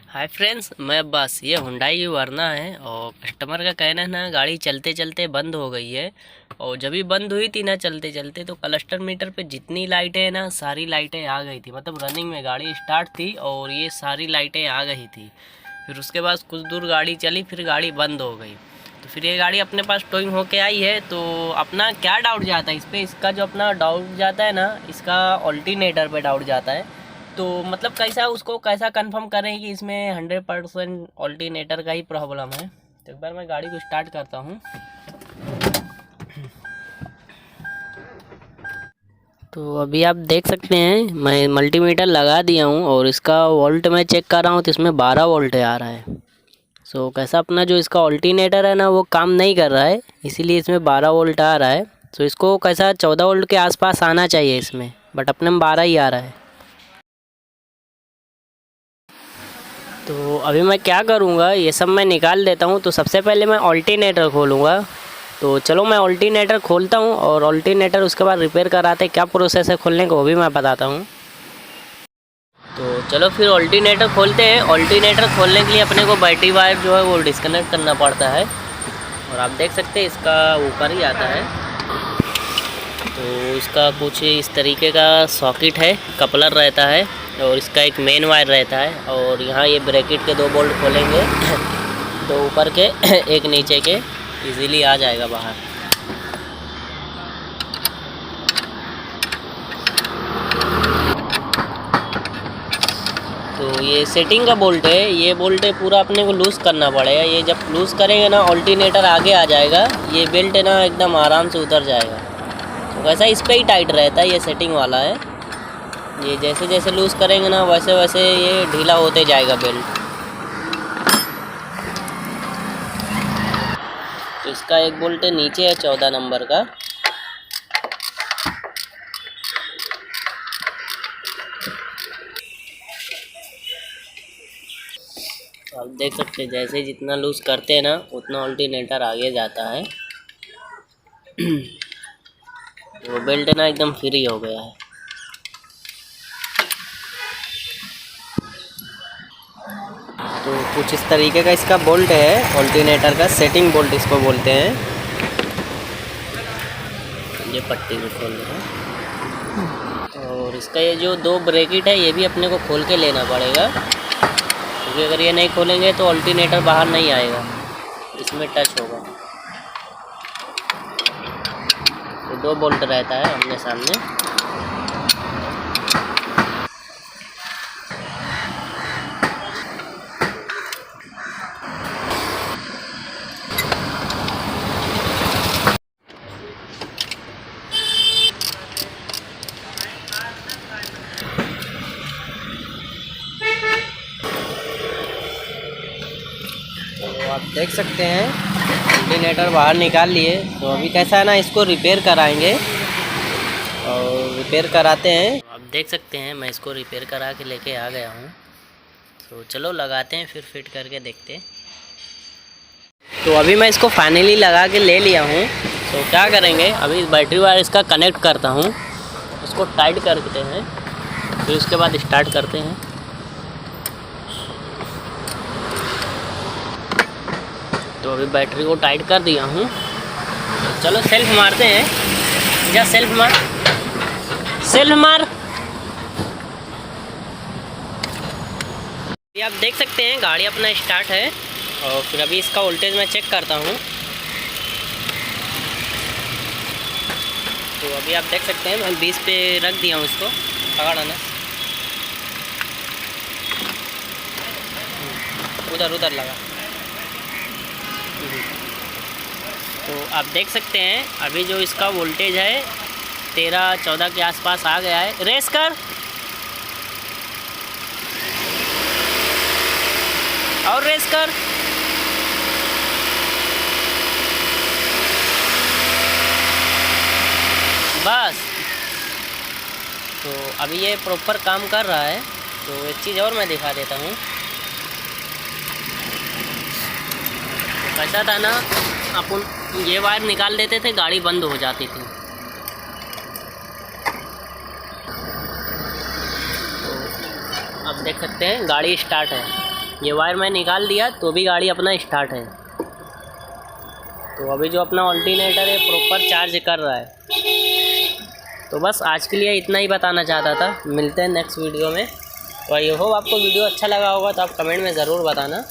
Hi friends, मैं बस ये हुंडई वरना है और कस्टमर का कहना है ना गाड़ी चलते चलते बंद हो गई है। और जब भी बंद हुई थी ना चलते चलते तो क्लस्टर मीटर पे जितनी लाइटें हैं ना सारी लाइटें आ गई थी। मतलब रनिंग में गाड़ी स्टार्ट थी और ये सारी लाइटें आ गई थी। फिर उसके बाद कुछ दूर गाड़ी चली, फिर गाड़ी बंद हो गई। तो फिर ये गाड़ी अपने पास टोइंग होके आई है। तो अपना क्या डाउट जाता है इस पर, इसका जो अपना डाउट जाता है ना, इसका ऑल्टरनेटर पे डाउट जाता है। तो मतलब कैसा उसको कैसा कंफर्म करें कि इसमें 100% ऑल्टरनेटर का ही प्रॉब्लम है। तो एक बार मैं गाड़ी को स्टार्ट करता हूँ। तो अभी आप देख सकते हैं मैं मल्टीमीटर लगा दिया हूँ और इसका वोल्ट मैं चेक कर रहा हूँ तो इसमें 12 वोल्ट आ रहा है। सो कैसा अपना जो इसका ऑल्टरनेटर है ना वो काम नहीं कर रहा है, इसीलिए इसमें 12 वोल्ट आ रहा है। सो इसको कैसा 14 वोल्ट के आसपास आना चाहिए इसमें, बट अपने में 12 ही आ रहा है। तो अभी मैं क्या करूँगा, ये सब मैं निकाल देता हूँ। तो सबसे पहले मैं ऑल्टरनेटर खोलूँगा। तो चलो मैं ऑल्टरनेटर खोलता हूँ और ऑल्टरनेटर उसके बाद रिपेयर कराते क्या प्रोसेस है खोलने का वो भी मैं बताता हूँ। तो चलो फिर ऑल्टरनेटर खोलते हैं। ऑल्टरनेटर खोलने के लिए अपने को बैटरी वायर जो है वो डिस्कनेक्ट करना पड़ता है और आप देख सकते हैं इसका ऊपर ही आता है। तो इसका कुछ इस तरीके का सॉकेट है, कपलर रहता है और इसका एक मेन वायर रहता है। और यहाँ ये ब्रैकेट के 2 बोल्ट खोलेंगे तो ऊपर के एक नीचे के इजीली आ जाएगा बाहर। तो ये सेटिंग का बोल्ट है, ये बोल्ट है पूरा अपने को लूज़ करना पड़ेगा। ये जब लूज़ करेंगे ना ऑल्टरनेटर आगे आ जाएगा, ये बेल्ट है ना एकदम आराम से उतर जाएगा। तो वैसा इस पर ही टाइट रहता है, ये सेटिंग वाला है। ये जैसे जैसे लूज़ करेंगे ना वैसे वैसे ये ढीला होते जाएगा बेल्ट। तो इसका एक बोल्ट नीचे है 14 नंबर का। तो आप देख सकते हैं जैसे जितना लूज़ करते हैं ना उतना ऑल्टरनेटर आगे जाता है। वो बेल्ट है ना एकदम फ्री हो गया है। तो कुछ इस तरीके का इसका बोल्ट है ऑल्टरनेटर का, सेटिंग बोल्ट इसको बोलते हैं। ये पट्टी को खोल रहे हैं और इसका ये जो 2 ब्रैकेट है ये भी अपने को खोल के लेना पड़ेगा, क्योंकि अगर ये नहीं खोलेंगे तो ऑल्टरनेटर बाहर नहीं आएगा, इसमें टच होगा। तो 2 बोल्ट रहता है आमने सामने। तो आप देख सकते हैं ऑल्टरनेटर बाहर निकाल लिए। तो अभी कैसा है ना इसको रिपेयर कराएंगे और रिपेयर कराते हैं। आप देख सकते हैं मैं इसको रिपेयर करा के लेके आ गया हूँ। तो चलो लगाते हैं फिर फिट करके देखते हैं। तो अभी मैं इसको फाइनली लगा के ले लिया हूँ। तो क्या करेंगे, अभी बैटरी वायर इसका कनेक्ट करता हूँ, इसको टाइट करते हैं, फिर उसके बाद स्टार्ट करते हैं। तो अभी बैटरी को टाइट कर दिया हूँ। तो चलो सेल्फ मारते हैं। जा सेल्फ मार, सेल्फ मार। ये आप देख सकते हैं गाड़ी अपना स्टार्ट है और फिर अभी इसका वोल्टेज मैं चेक करता हूँ। तो अभी आप देख सकते हैं मैं 20 पे रख दिया हूँ इसको, पकड़ा ना, उधर उधर लगा। तो आप देख सकते हैं अभी जो इसका वोल्टेज है 13-14 के आसपास आ गया है। रेस कर और रेस कर। बस। तो अभी ये प्रॉपर काम कर रहा है। तो एक चीज़ और मैं दिखा देता हूँ। तो कैसा था ना, अपन ये वायर निकाल देते थे गाड़ी बंद हो जाती थी। तो आप देख सकते हैं गाड़ी स्टार्ट है। ये वायर मैं निकाल दिया तो भी गाड़ी अपना स्टार्ट है। तो अभी जो अपना ऑल्टरनेटर है प्रॉपर चार्ज कर रहा है। तो बस आज के लिए इतना ही बताना चाहता था। मिलते हैं नेक्स्ट वीडियो में। और ये हो आपको वीडियो अच्छा लगा होगा तो आप कमेंट में ज़रूर बताना।